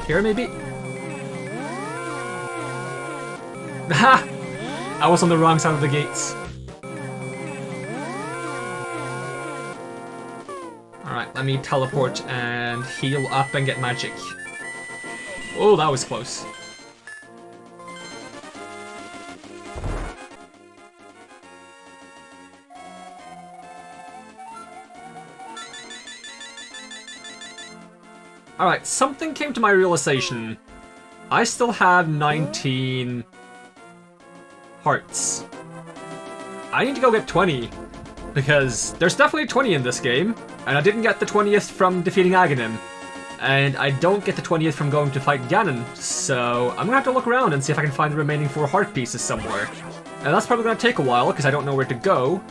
here, maybe? Ha! I was on the wrong side of the gates. Alright, let me teleport and heal up and get magic. Oh, that was close. Alright, something came to my realization. I still have 19 hearts. I need to go get 20, because there's definitely 20 in this game, and I didn't get the 20th from defeating Aghanim, and I don't get the 20th from going to fight Ganon, so I'm gonna have to look around and see if I can find the remaining 4 heart pieces somewhere. And that's probably gonna take a while, because I don't know where to go.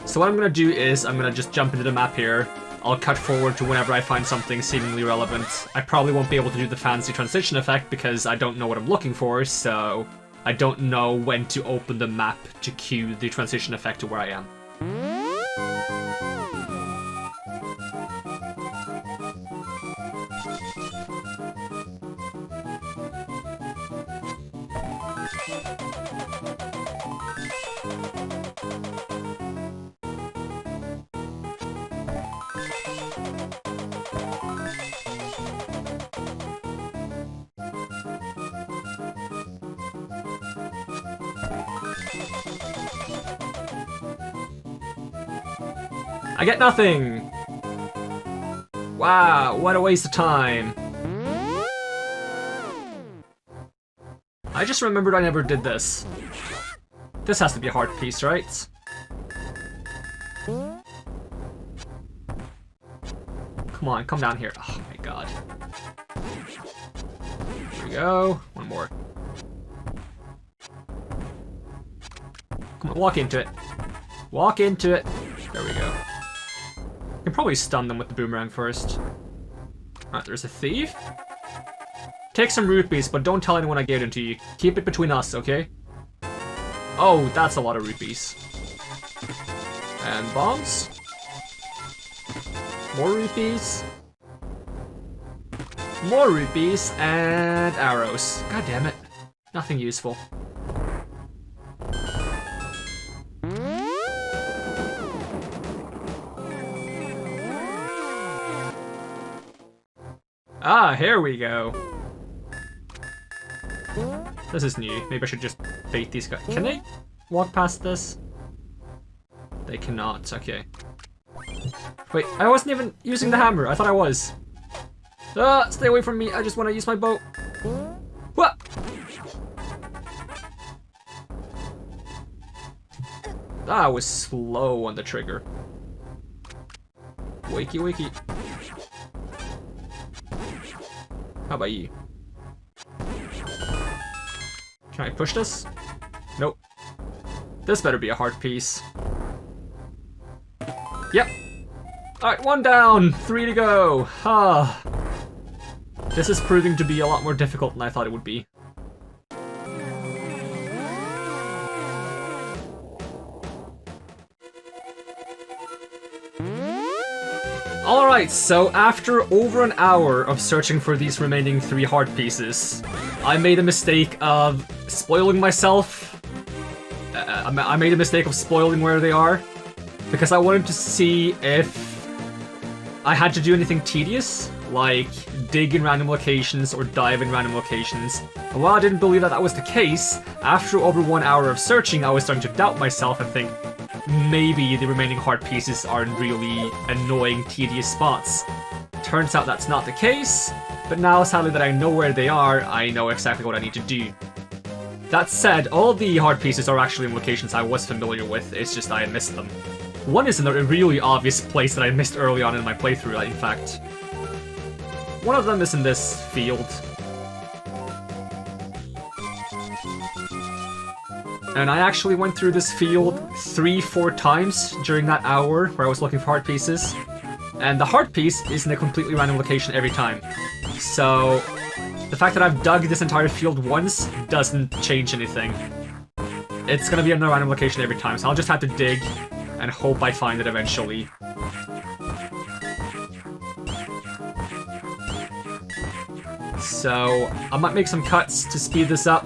So what I'm gonna do is, I'm gonna just jump into the map here. I'll cut forward to whenever I find something seemingly relevant. I probably won't be able to do the fancy transition effect because I don't know what I'm looking for, so I don't know when to open the map to cue the transition effect to where I am. I get nothing! Wow, what a waste of time. I just remembered I never did this. This has to be a heart piece, right? Come on, come down here. Oh my god. Here we go. One more. Come on, walk into it. Walk into it. There we go. I can probably stun them with the boomerang first. Alright, there's a thief. Take some rupees, but don't tell anyone I gave them to you. Keep it between us, okay? Oh, that's a lot of rupees. And bombs. More rupees. More rupees, and arrows. God damn it. Nothing useful. Ah, here we go. This is new. Maybe I should just bait these guys. Can they walk past this? They cannot. Okay. Wait, I wasn't even using the hammer. I thought I was. Ah, stay away from me. I just want to use my bow. What? That was slow on the trigger. Wakey, wakey. How about you? Can I push this? Nope. This better be a heart piece. Yep. Alright, 1 down, 3 to go. Ah. This is proving to be a lot more difficult than I thought it would be. Alright, so after over an hour of searching for these remaining 3 heart pieces, I made a mistake of spoiling myself. I made a mistake of spoiling where they are, because I wanted to see if I had to do anything tedious, like dig in random locations or dive in random locations. And while I didn't believe that that was the case, after over 1 hour of searching, I was starting to doubt myself and think, maybe the remaining heart pieces are in really annoying, tedious spots. Turns out that's not the case, but now sadly that I know where they are, I know exactly what I need to do. That said, all the heart pieces are actually in locations I was familiar with, it's just I had missed them. One is in a really obvious place that I missed early on in my playthrough, in fact. One of them is in this field. And I actually went through this field 3-4 times during that hour where I was looking for heart pieces. And the heart piece is in a completely random location every time. So the fact that I've dug this entire field once doesn't change anything. It's gonna be in a random location every time, so I'll just have to dig and hope I find it eventually. So I might make some cuts to speed this up,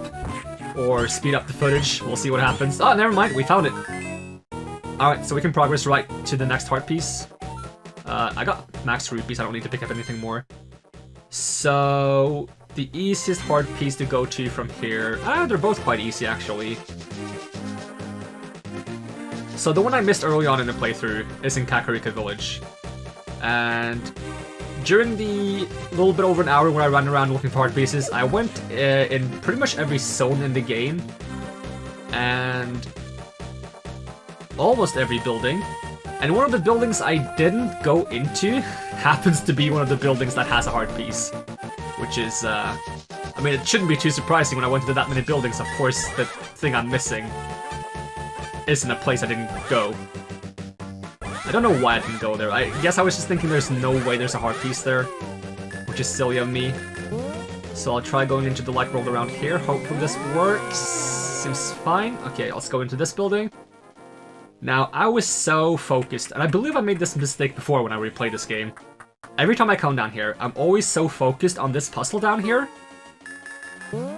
or speed up the footage. We'll see what happens. Oh, never mind, we found it. Alright, so we can progress right to the next heart piece. I got max rupees, I don't need to pick up anything more. So the easiest heart piece to go to from here... they're both quite easy, actually. So the one I missed early on in the playthrough is in Kakarika Village. And during the little bit over an hour when I ran around looking for heart pieces, I went in pretty much every zone in the game. And almost every building. And one of the buildings I didn't go into happens to be one of the buildings that has a heart piece. Which is, I mean, it shouldn't be too surprising when I went into that many buildings. Of course, the thing I'm missing isn't a place I didn't go. I don't know why I didn't go there. I guess I was just thinking there's no way there's a heart piece there. Which is silly of me. So I'll try going into the light world around here. Hopefully this works. Seems fine. Okay, let's go into this building. Now, I was so focused, and I believe I made this mistake before when I replayed this game. Every time I come down here, I'm always so focused on this puzzle down here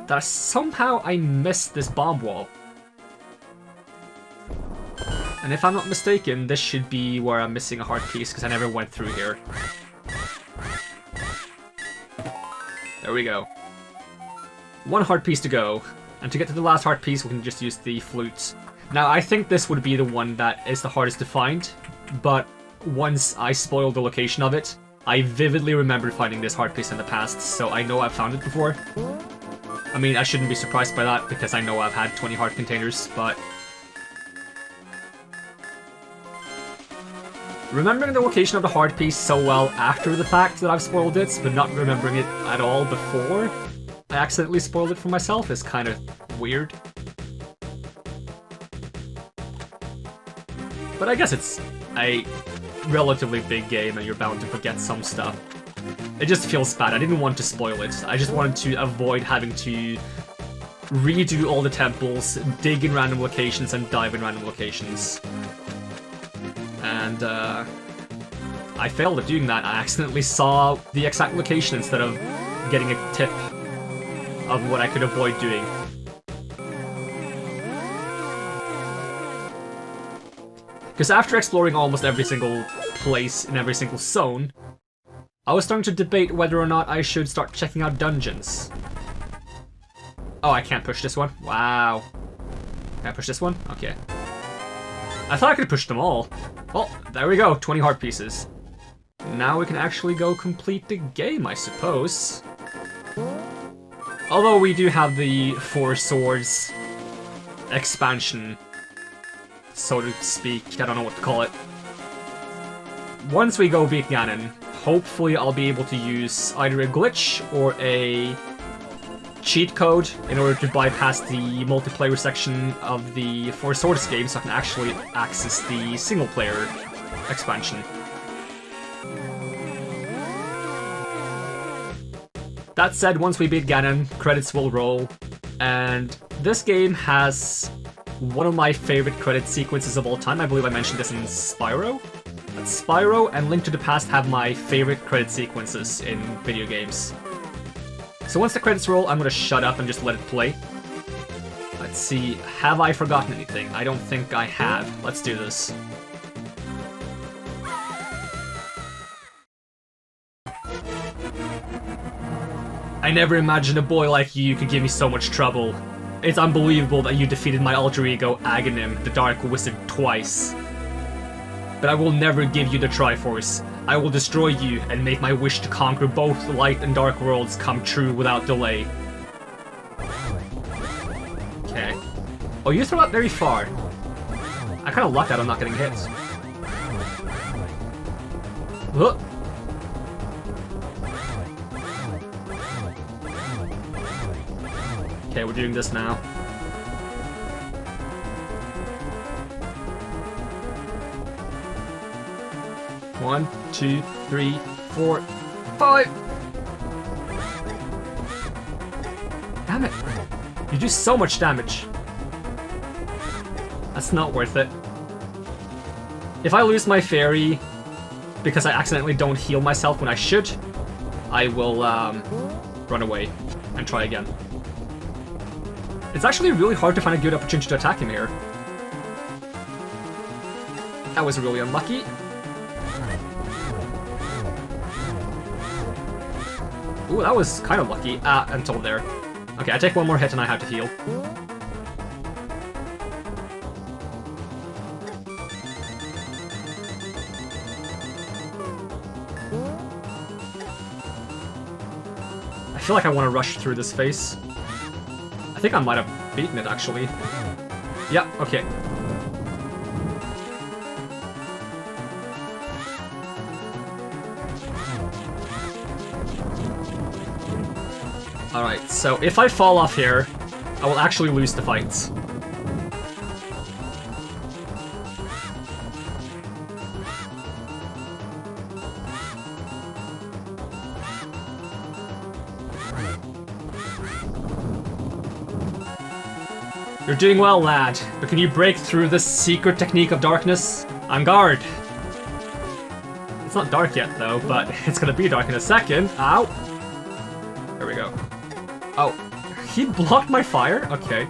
that somehow I missed this bomb wall. And if I'm not mistaken, this should be where I'm missing a heart piece, because I never went through here. There we go. One heart piece to go. And to get to the last heart piece, we can just use the flute. Now, I think this would be the one that is the hardest to find, but once I spoiled the location of it, I vividly remember finding this heart piece in the past, so I know I've found it before. I mean, I shouldn't be surprised by that, because I know I've had 20 heart containers, but... remembering the location of the heart piece so well after the fact that I've spoiled it, but not remembering it at all before I accidentally spoiled it for myself is kind of weird. But I guess it's a relatively big game and you're bound to forget some stuff. It just feels bad. I didn't want to spoil it. I just wanted to avoid having to redo all the temples, dig in random locations, and dive in random locations. And I failed at doing that. I accidentally saw the exact location instead of getting a tip of what I could avoid doing. Because after exploring almost every single place in every single zone, I was starting to debate whether or not I should start checking out dungeons. Oh, I can't push this one? Wow. Can I push this one? Okay. I thought I could push them all. Oh, there we go, 20 heart pieces. Now we can actually go complete the game, I suppose. Although we do have the Four Swords expansion, so to speak. I don't know what to call it. Once we go beat Ganon, hopefully I'll be able to use either a glitch or a cheat code in order to bypass the multiplayer section of the Four Swords game so I can actually access the single player expansion. That said, once we beat Ganon, credits will roll, and this game has one of my favorite credit sequences of all time. I believe I mentioned this in Spyro. Spyro and Link to the Past have my favorite credit sequences in video games. So once the credits roll, I'm gonna shut up and just let it play. Let's see, have I forgotten anything? I don't think I have. Let's do this. I never imagined a boy like you could give me so much trouble. It's unbelievable that you defeated my alter ego, Aghanim, the Dark Wizard, twice. But I will never give you the Triforce. I will destroy you and make my wish to conquer both the light and dark worlds come true without delay. Okay. Oh, you throw that very far. I kinda lucked out on not getting hit. Look. Okay, we're doing this now. One, two, three, 4, 5! Damn it! You do so much damage. That's not worth it. If I lose my fairy because I accidentally don't heal myself when I should, I will run away and try again. It's actually really hard to find a good opportunity to attack him here. That was really unlucky. Ooh, that was kind of lucky. Until there. Okay, I take one more hit and I have to heal. I feel like I want to rush through this phase. I think I might have beaten it, actually. Yeah, okay. Alright, so if I fall off here, I will actually lose the fight. You're doing well, lad, but can you break through this secret technique of darkness? On guard! It's not dark yet, though, but it's gonna be dark in a second. Ow! There we go. Oh, he blocked my fire? Okay.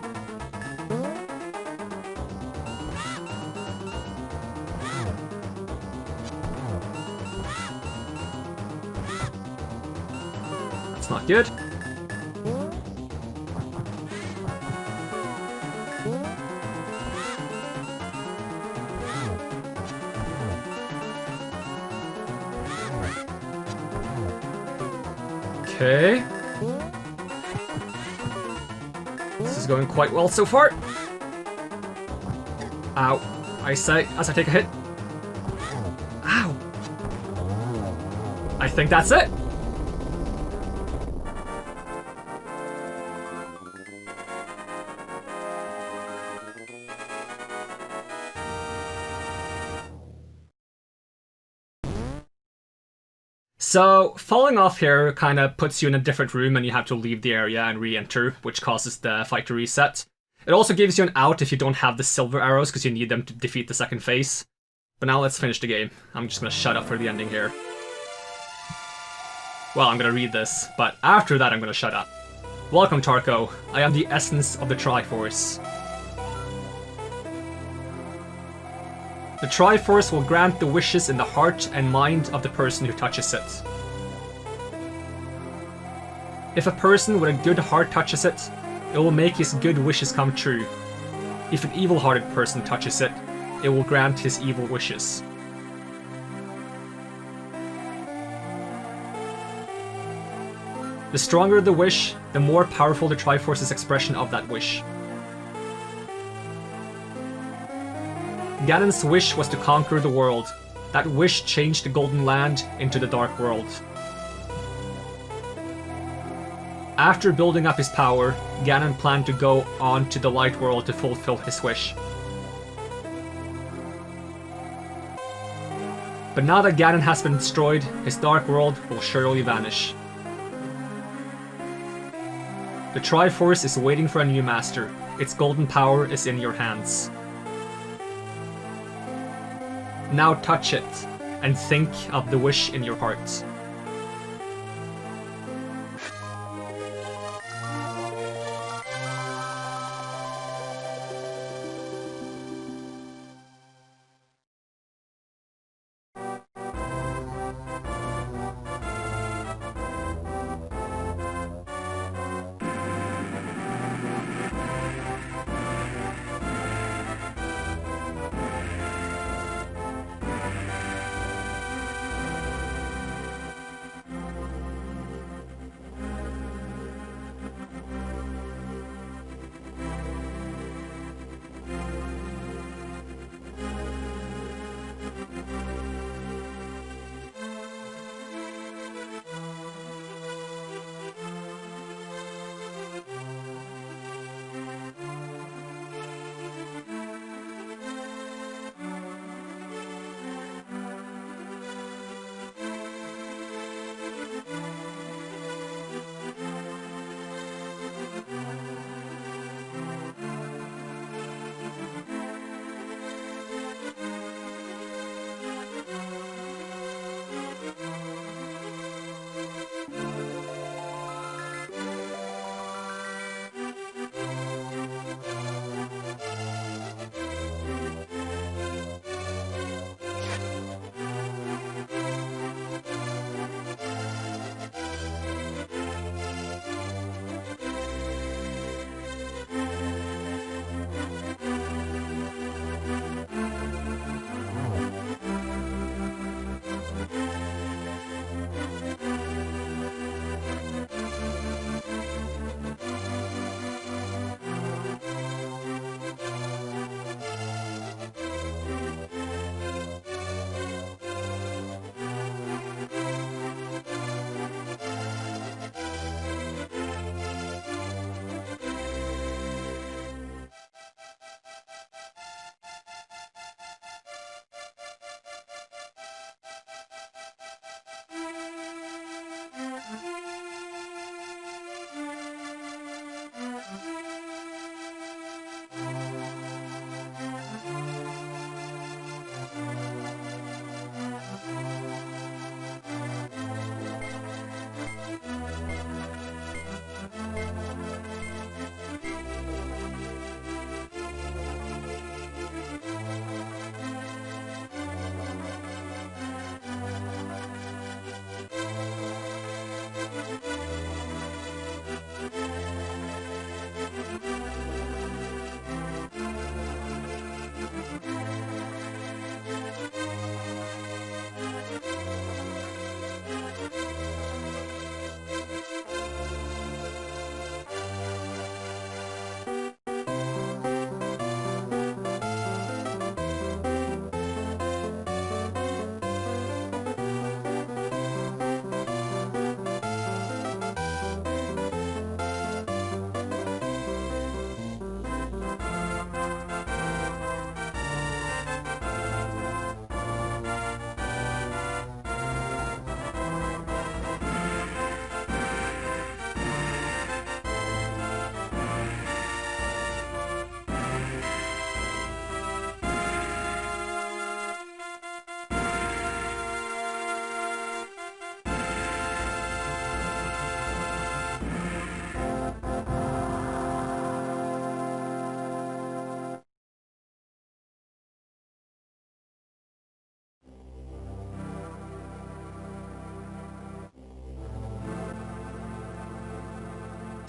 That's not good. Okay. This is going quite well so far. Ow. I say as I take a hit. Ow. I think that's it. So, falling off here kind of puts you in a different room and you have to leave the area and re-enter, which causes the fight to reset. It also gives you an out if you don't have the silver arrows, because you need them to defeat the second phase. But now let's finish the game. I'm just gonna shut up for the ending here. Well, I'm gonna read this, but after that I'm gonna shut up. Welcome, Tarko. I am the essence of the Triforce. The Triforce will grant the wishes in the heart and mind of the person who touches it. If a person with a good heart touches it, it will make his good wishes come true. If an evil-hearted person touches it, it will grant his evil wishes. The stronger the wish, the more powerful the Triforce's expression of that wish. Ganon's wish was to conquer the world. That wish changed the Golden Land into the Dark World. After building up his power, Ganon planned to go on to the Light World to fulfill his wish. But now that Ganon has been destroyed, his Dark World will surely vanish. The Triforce is waiting for a new master. Its golden power is in your hands. Now touch it, and think of the wish in your heart.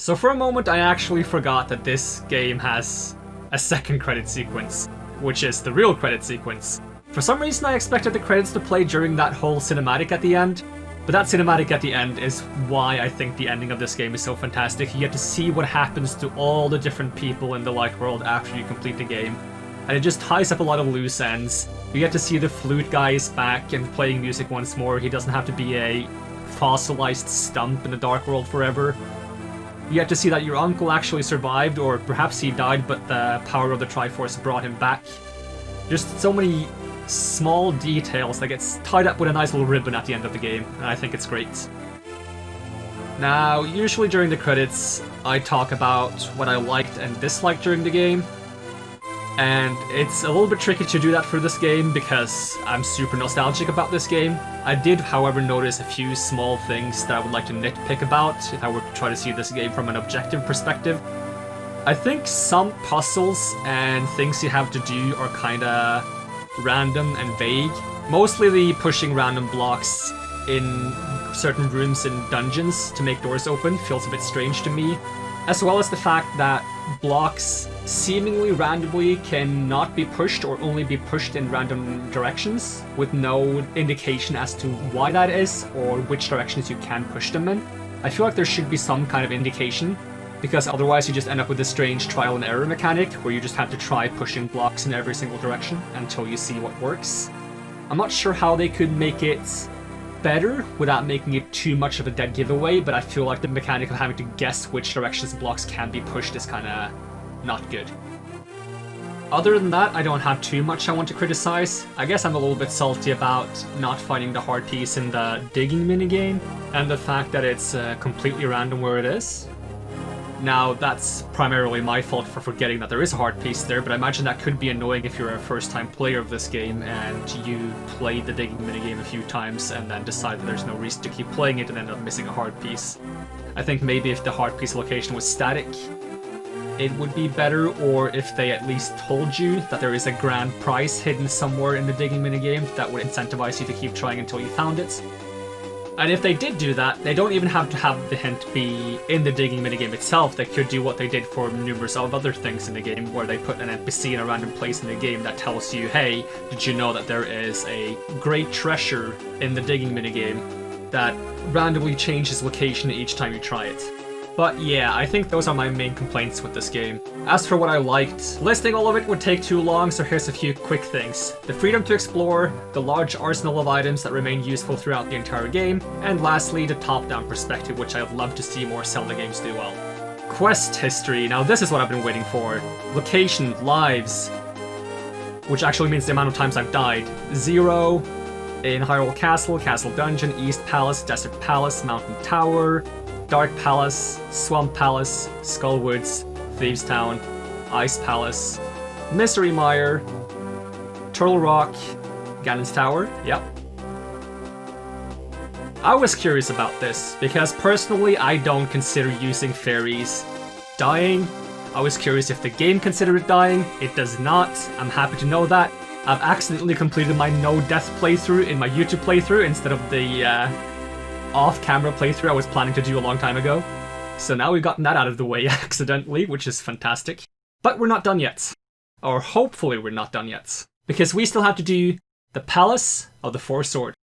So for a moment I actually forgot that this game has a second credit sequence, which is the real credit sequence. For some reason I expected the credits to play during that whole cinematic at the end, but that cinematic at the end is why I think the ending of this game is so fantastic. You get to see what happens to all the different people in the light world after you complete the game, and it just ties up a lot of loose ends. You get to see the flute guy is back and playing music once more. He doesn't have to be a fossilized stump in the dark world forever. You get to see that your uncle actually survived, or perhaps he died, but the power of the Triforce brought him back. Just so many small details that gets tied up with a nice little ribbon at the end of the game, and I think it's great. Now, usually during the credits, I talk about what I liked and disliked during the game, and it's a little bit tricky to do that for this game because I'm super nostalgic about this game. I did, however, notice a few small things that I would like to nitpick about if I were to try to see this game from an objective perspective. I think some puzzles and things you have to do are kinda random and vague. Mostly the pushing random blocks in certain rooms in dungeons to make doors open feels a bit strange to me, as well as the fact that blocks seemingly randomly can not be pushed or only be pushed in random directions with no indication as to why that is or which directions you can push them in. I feel like there should be some kind of indication, because otherwise you just end up with this strange trial and error mechanic where you just have to try pushing blocks in every single direction until you see what works. I'm not sure how they could make it better without making it too much of a dead giveaway, but I feel like the mechanic of having to guess which directions blocks can be pushed is kinda not good. Other than that, I don't have too much I want to criticize. I guess I'm a little bit salty about not finding the hard piece in the digging minigame, and the fact that it's completely random where it is. Now, that's primarily my fault for forgetting that there is a hard piece there, but I imagine that could be annoying if you're a first-time player of this game and you played the digging minigame a few times and then decide that there's no reason to keep playing it and end up missing a hard piece. I think maybe if the hard piece location was static, it would be better, or if they at least told you that there is a grand prize hidden somewhere in the digging minigame that would incentivize you to keep trying until you found it. And if they did do that, they don't even have to have the hint be in the digging minigame itself. They could do what they did for numerous of other things in the game, where they put an NPC in a random place in the game that tells you, hey, did you know that there is a great treasure in the digging minigame that randomly changes location each time you try it. But yeah, I think those are my main complaints with this game. As for what I liked, listing all of it would take too long, so here's a few quick things. The freedom to explore, the large arsenal of items that remain useful throughout the entire game, and lastly, the top-down perspective, which I'd love to see more Zelda games do well. Quest history, now this is what I've been waiting for. Location, lives, which actually means the amount of times I've died. 0 in Hyrule Castle, Castle Dungeon, East Palace, Desert Palace, Mountain Tower, Dark Palace, Swamp Palace, Skull Woods, Thieves Town, Ice Palace, Mystery Mire, Turtle Rock, Ganon's Tower, yep. I was curious about this, because personally I don't consider using fairies dying. I was curious if the game considered it dying. It does not. I'm happy to know that. I've accidentally completed my no-death playthrough in my YouTube playthrough instead of the off-camera playthrough I was planning to do a long time ago. So now we've gotten that out of the way accidentally, which is fantastic. But we're not done yet. Or hopefully we're not done yet. Because we still have to do the Palace of the Four Swords.